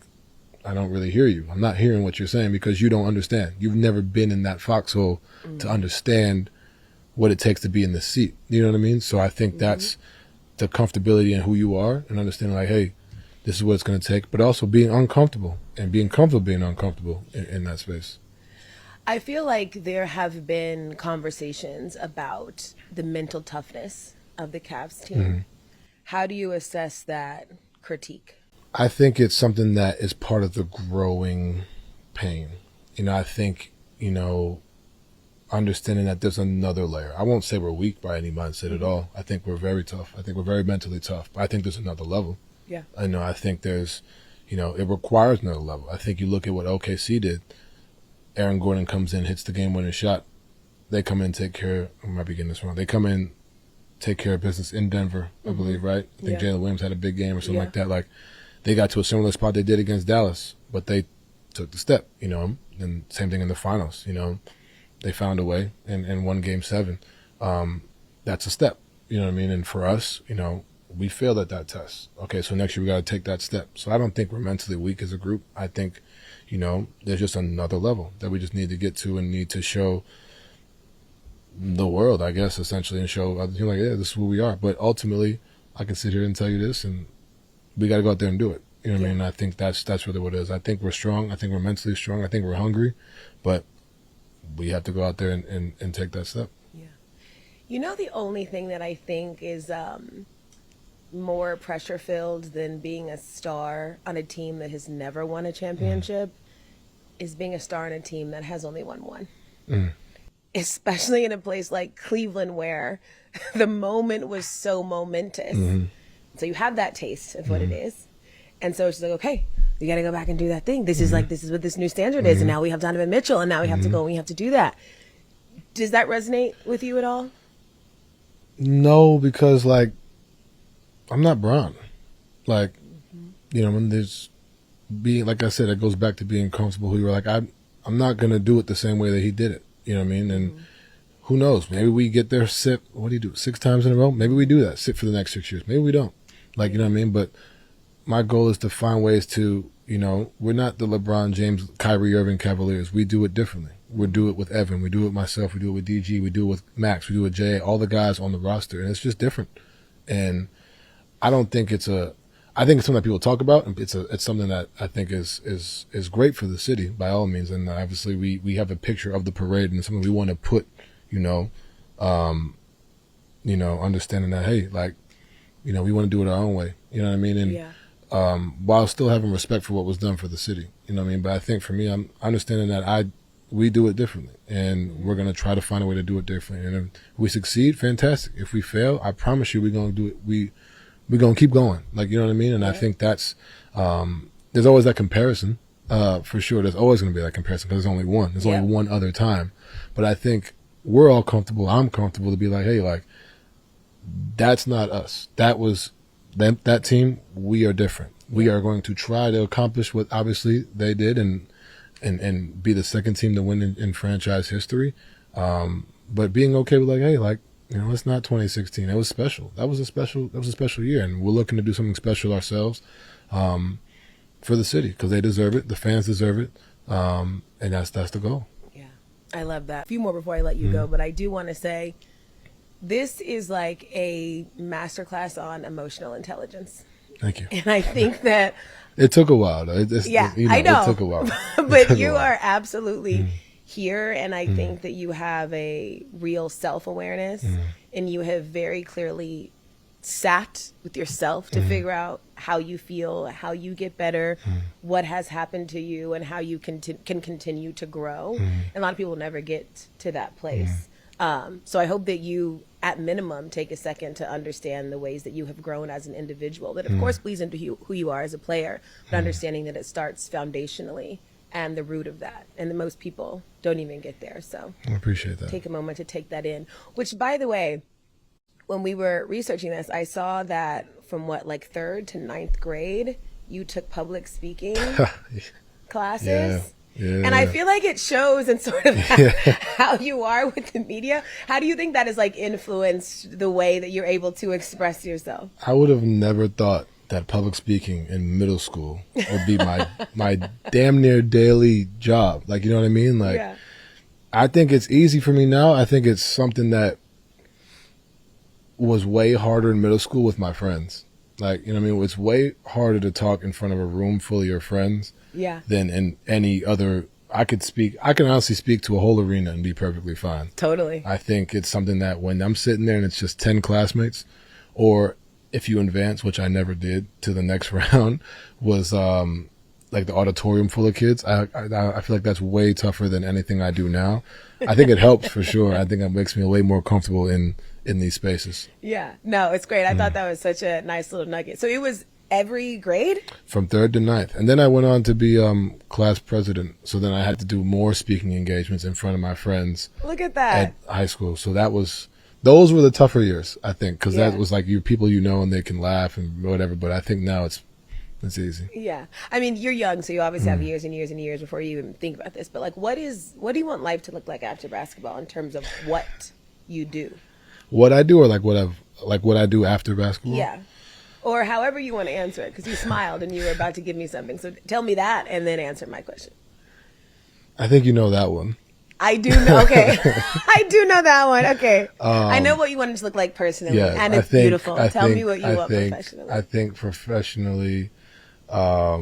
don't really hear you. I'm not hearing what you're saying, because you don't understand. You've never been in that foxhole to understand what it takes to be in the seat. You know what I mean? So I think that's the comfortability in who you are, and understanding, like, hey, this is what it's going to take, but also being uncomfortable and being comfortable being uncomfortable in that space. I feel like there have been conversations about the mental toughness of the Cavs team. How do you assess that critique? I think it's something that is part of the growing pain. I think, understanding that there's another layer. I won't say we're weak by any mindset at all. I think we're very tough. I think we're very mentally tough. But I think there's another level. Yeah. I think there's, it requires another level. I think you look at what OKC did. Aaron Gordon comes in, hits the game-winning shot. They come in, take care. I might be getting this wrong. They come in, take care of business in Denver, I believe, right? I think Jalen Williams had a big game or something like that. Like, they got to a similar spot they did against Dallas, but they took the step, and same thing in the finals, They found a way and won Game 7. That's a step, you know what I mean? And for us, we failed at that test. Okay, so next year we got to take that step. So I don't think we're mentally weak as a group. I think, there's just another level that we just need to get to and need to show the world, I guess, essentially, and show other people like, yeah, this is who we are. But ultimately, I can sit here and tell you this, and we got to go out there and do it. You know what I mean? I think that's really what it is. I think we're strong. I think we're mentally strong. I think we're hungry, but we have to go out there and take that step. Yeah. You know, the only thing that I think is more pressure filled than being a star on a team that has never won a championship is being a star on a team that has only won one. Especially in a place like Cleveland where the moment was so momentous. So you have that taste of what it is. And so it's like, okay, we got to go back and do that thing. This is like, this is what this new standard is. And now we have Donovan Mitchell, and now we have to go and we have to do that. Does that resonate with you at all? No, because like, I'm not Bron. Like, you know, when there's being, like I said, it goes back to being comfortable who you were. Like, I'm not going to do it the same way that he did it. You know what I mean? And who knows? Maybe we get there, sit, what do you do, 6 times in a row? Maybe we do that, sit for the next 6 years. Maybe we don't. Like, you know what I mean? But my goal is to find ways to, you know, we're not the LeBron James, Kyrie Irving Cavaliers. We do it differently. We do it with Evan. We do it with myself. We do it with DG. We do it with Max. We do it with Jay, all the guys on the roster. And it's just different. And I don't think I think it's something that people talk about, and it's something that I think is great for the city by all means. And obviously we have a picture of the parade and something we want to put, understanding that, hey, like, you know, we want to do it our own way. You know what I mean? And while still having respect for what was done for the city. You know what I mean? But I think for me, I'm understanding that we do it differently, and we're going to try to find a way to do it differently. And if we succeed, fantastic. If we fail, I promise you we're going to do it. We're going to keep going. Like, you know what I mean? And I think that's, there's always that comparison, for sure. There's always going to be that comparison because there's only one. There's only one other time. But I think we're all comfortable. I'm comfortable to be like, hey, like, that's not us. That was that team. We are different. We are going to try to accomplish what obviously they did and be the second team to win in franchise history. But being okay with like, hey, like, you know, it's not 2016. It was special. That was a special year, and we're looking to do something special ourselves for the city because they deserve it. The fans deserve it, and that's the goal. Yeah, I love that. A few more before I let you go, but I do want to say this is like a masterclass on emotional intelligence. Thank you. And I think that it took a while. Though. I know. It took a while, but you are absolutely here, and I think that you have a real self-awareness, and you have very clearly sat with yourself to figure out how you feel, how you get better, what has happened to you, and how you can continue to grow. And a lot of people never get to that place. So I hope that you, at minimum, take a second to understand the ways that you have grown as an individual, that of course bleeds into who you are as a player, but understanding that it starts foundationally and the root of that. And that most people don't even get there. So I appreciate that. Take a moment to take that in, which, by the way, when we were researching this, I saw that from like 3rd to 9th grade, you took public speaking classes. Yeah. And I feel like it shows in sort of how you are with the media. How do you think that has like influenced the way that you're able to express yourself? I would have never thought that public speaking in middle school would be my damn near daily job. Like, you know what I mean? Like, I think it's easy for me now. I think it's something that was way harder in middle school with my friends. Like, you know what I mean? It's way harder to talk in front of a room full of your friends than in any other. I can honestly speak to a whole arena and be perfectly fine. Totally. I think it's something that when I'm sitting there and it's just 10 classmates, or if you advance, which I never did, to the next round, was like the auditorium full of kids. I feel like that's way tougher than anything I do now. I think it helps for sure. I think it makes me way more comfortable in these spaces. Yeah. No, it's great. I thought that was such a nice little nugget. So it was every grade? From 3rd to 9th. And then I went on to be class president. So then I had to do more speaking engagements in front of my friends. Look at that. At high school. So those were the tougher years, I think, because that was like people you know and they can laugh and whatever. But I think now it's easy. Yeah. I mean, you're young, so you obviously have years and years and years before you even think about this. But like, what do you want life to look like after basketball in terms of what you do? What I do, or like what I do after basketball? Yeah. Or however you want to answer it, because you smiled and you were about to give me something. So tell me that and then answer my question. I think you know that one. I do know. Okay. I do know that one. Okay. I know what you want it to look like personally. Yeah, and it's beautiful. Tell me what you want professionally. I think professionally, I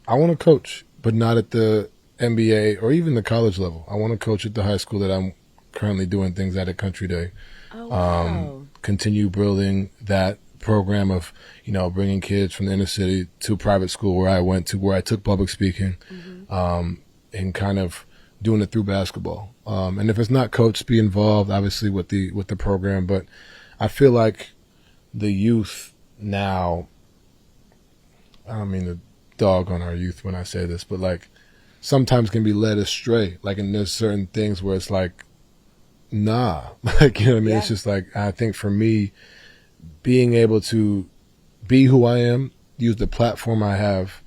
want to coach, but not at the NBA or even the college level. I want to coach at the high school that I'm currently doing things at Country Day. Oh, wow. Continue building that program of, bringing kids from the inner city to private school where I went to, where I took public speaking, and kind of doing it through basketball. And if it's not coached, be involved, obviously, with the program. But I feel like the youth now, I don't mean to dog on our youth when I say this, but like sometimes can be led astray. Like, and there's certain things where it's like, nah, like, you know what I mean? Yeah. It's just like, I think for me, being able to be who I am, use the platform I have,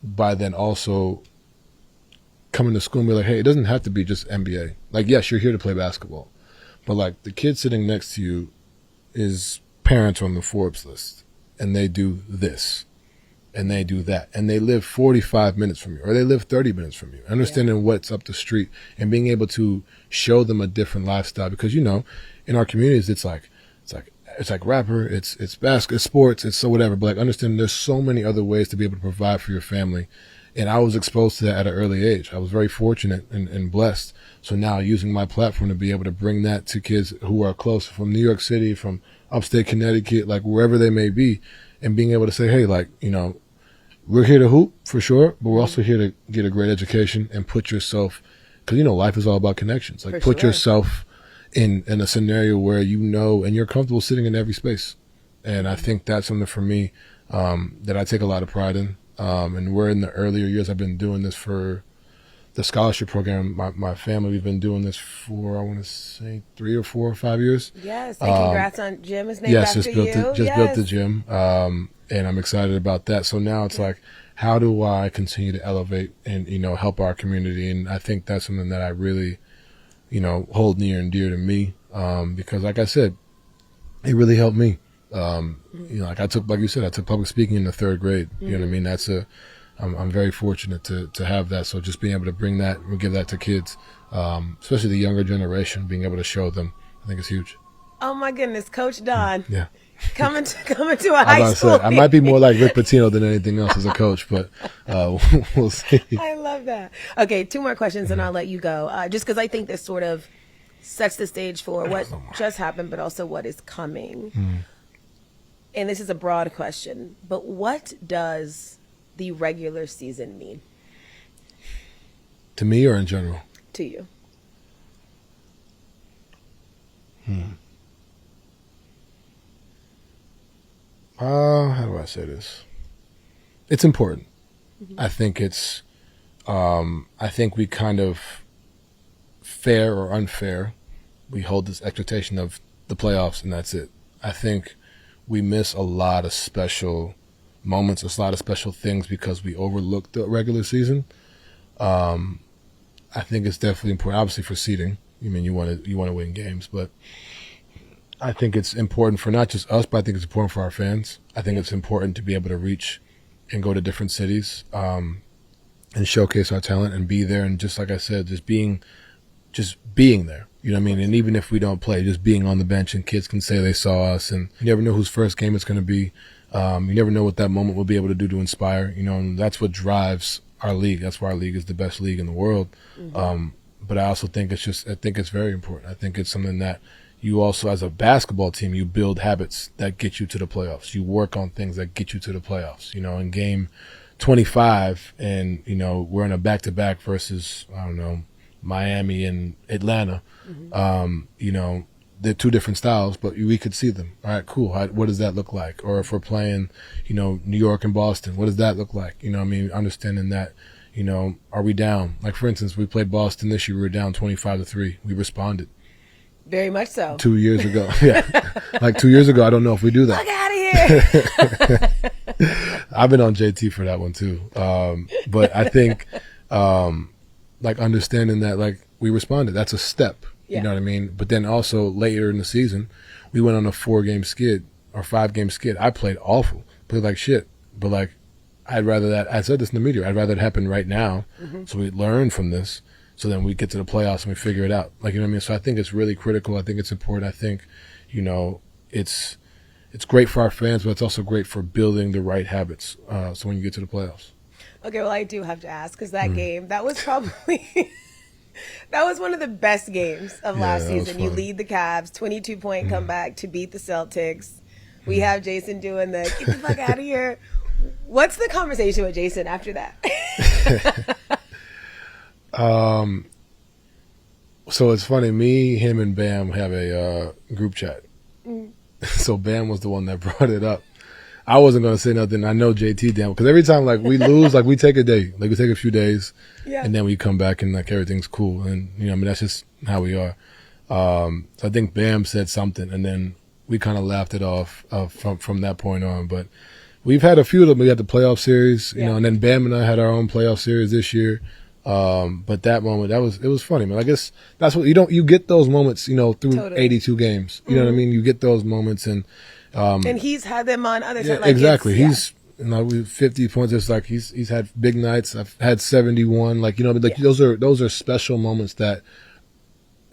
by then also coming to school and be like, hey, it doesn't have to be just NBA. Like, yes, you're here to play basketball, but like the kid sitting next to you is parents on the Forbes list, and they do this and they do that, and they live 45 minutes from you, or they live 30 minutes from you, understanding what's up the street and being able to show them a different lifestyle. Because, in our communities, it's like rapper, it's basketball, it's sports, it's so whatever, but like understanding there's so many other ways to be able to provide for your family. And I was exposed to that at an early age. I was very fortunate and blessed. So now using my platform to be able to bring that to kids who are close from New York City, from upstate Connecticut, like wherever they may be, and being able to say, hey, like, we're here to hoop for sure, but we're also here to get a great education and put yourself, because, life is all about connections. Like, put yourself in a scenario where and you're comfortable sitting in every space. And I think that's something for me that I take a lot of pride in. And we're in the earlier years. I've been doing this for the scholarship program. My family, we've been doing this for, I want to say 3 or 4 or 5 years. Yes, and congrats on gym is named after you. Just built the gym, and I'm excited about that. So now it's like, how do I continue to elevate and, help our community? And I think that's something that I really, hold near and dear to me, because like I said, it really helped me. Like I took public speaking in the 3rd grade. You know what I mean? I'm very fortunate to have that. So just being able to bring that and give that to kids, especially the younger generation, being able to show them, I think is huge. Oh my goodness, Coach Don. Yeah. Coming to a high school. I might be more like Rick Pitino than anything else as a coach, but we'll see. I love that. Okay, 2 more questions and I'll let you go. Just because I think this sort of sets the stage for what just happened, but also what is coming. And this is a broad question, but what does the regular season mean? To me or in general? To you. How do I say this? It's important. I think it's, I think we kind of, fair or unfair, we hold this expectation of the playoffs and that's it. I think we miss a lot of special moments, a lot of special things because we overlook the regular season. I think it's definitely important, obviously for seeding. You want to win games, but I think it's important for not just us, but I think it's important for our fans. I think it's important to be able to reach and go to different cities, and showcase our talent and be there. And just like I said, just being there. You know what I mean? And even if we don't play, just being on the bench and kids can say they saw us, and you never know whose first game it's going to be. You never know what that moment will be able to do to inspire, and that's what drives our league. That's why our league is the best league in the world. But I also think I think it's very important. I think it's something that you also, as a basketball team, you build habits that get you to the playoffs. You work on things that get you to the playoffs. In game 25, and, we're in a back-to-back versus, I don't know, Miami and Atlanta. They're 2 different styles, but we could see them. All right, cool. What does that look like? Or if we're playing, New York and Boston, what does that look like? Understanding that, are we down? Like, for instance, we played Boston this year. We were down 25-3. We responded. Very much so. 2 years ago. Yeah. Like 2 years ago, I don't know if we do that. Look out of here. I've been on JT for that one too. But I think, like understanding that, like, we responded. That's a step. Yeah. You know what I mean? But then also later in the season, we went on a 4-game skid or 5-game skid. I played awful, played like shit. But like, I'd rather that, I said this in the media, I'd rather it happen right now. So we learn from this. So then we get to the playoffs and we figure it out. Like, you know what I mean? So I think it's really critical. I think it's important. I think, you know, it's great for our fans, but it's also great for building the right habits. So when you get to the playoffs. Okay, well, I do have to ask, because that game, that was probably that was one of the best games of last season. You lead the Cavs, 22-point comeback to beat the Celtics. We have Jason doing the get the fuck out of here. What's the conversation with Jason after that? So it's funny. Me, him, and Bam have a group chat. So Bam was the one that brought it up. I wasn't going to say nothing. I know JT damn, because every time like we lose, like we take a day, like we take a few days, and then we come back and like everything's cool. And you know, I mean, that's just how we are. So I think Bam said something, and then we kind of laughed it off from that point on. But we've had a few of them. We had the playoff series, you know, and then Bam and I had our own playoff series this year. But that moment, it was funny, man. I guess that's what you get those moments, you know, through 82 games. You know what I mean? You get those moments, and he's had them on other times. Like exactly. He's, you know, 50 points. It's like he's had big nights. I've had 71. Like, you know, like those are special moments that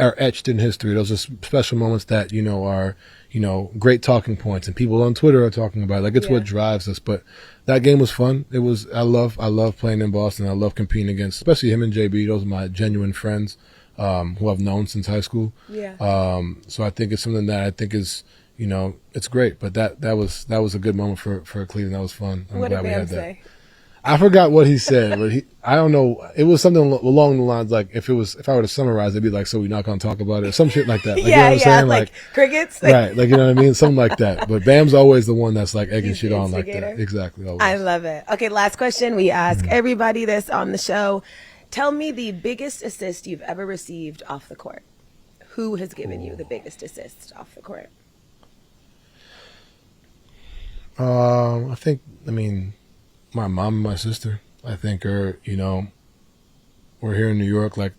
are etched in history. Those are special moments that, you know, are, you know, great talking points, and people on Twitter are talking about it. Like, it's what drives us. But that game was fun. It was, I love playing in Boston. I love competing against, especially him and JB. Those are my genuine friends, who I've known since high school. So I think it's something that I think is, you know, it's great. But that was a good moment for Cleveland. That was fun. I'm glad we had that. Say? I forgot what he said, but I don't know. It was something along the lines like, if I were to summarize, it'd be like, so we're not going to talk about it, or some shit like that. Like, you know what I'm saying? Like crickets. Right. Like, you know what I mean? Something like that. But Bam's always the one that's like egging shit on like that. Exactly. Always. I love it. Okay. Last question. We ask everybody this on the show. Tell me the biggest assist you've ever received off the court. Who has given you the biggest assist off the court? I mean, my mom and my sister. I think are, you know, we're here in New York. Like,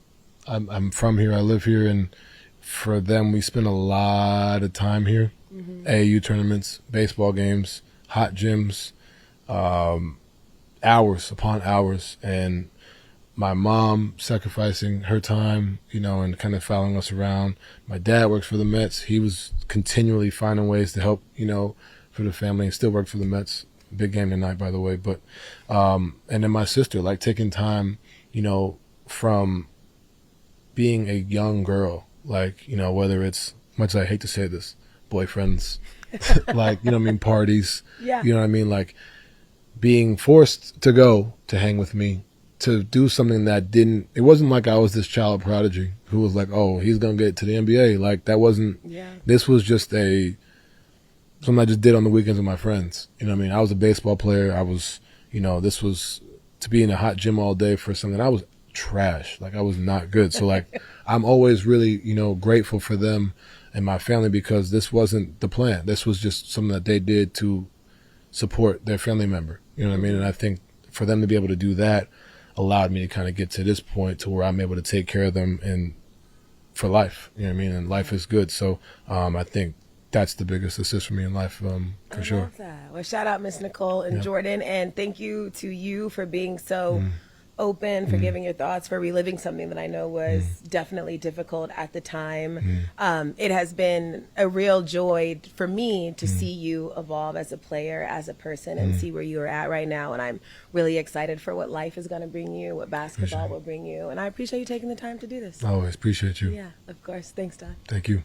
I'm from here. I live here, and for them, we spend a lot of time here. AAU tournaments, baseball games, hot gyms, hours upon hours, and my mom sacrificing her time, you know, and kind of following us around. My dad works for the Mets. He was continually finding ways to help, you know, for the family, and still works for the Mets. Big game tonight, by the way. But and then my sister, like, taking time, you know, from being a young girl, like, you know, whether it's, much as I hate to say this, boyfriends, like, you know what I mean, parties, you know what I mean, like being forced to go to hang with me, to do something that it wasn't like I was this child prodigy who was like, oh, he's going to get to the NBA. Like, that wasn't, this was just something I just did on the weekends with my friends. You know what I mean? I was a baseball player. I was, you know, this was to be in a hot gym all day for something. I was trash. Like, I was not good. So, like, I'm always really, you know, grateful for them and my family, because this wasn't the plan. This was just something that they did to support their family member. You know what I mean? And I think for them to be able to do that allowed me to kind of get to this point to where I'm able to take care of them and for life. You know what I mean? And life is good. So I think that's the biggest assist for me in life, for sure. Love that. Well, shout out Miss Nicole and Jordan, and thank you to you for being so open, for giving your thoughts, for reliving something that I know was definitely difficult at the time. It has been a real joy for me to see you evolve as a player, as a person, and see where you are at right now. And I'm really excited for what life is going to bring you, what basketball will bring you. And I appreciate you taking the time to do this. I always appreciate you. Yeah, of course. Thanks, Don. Thank you.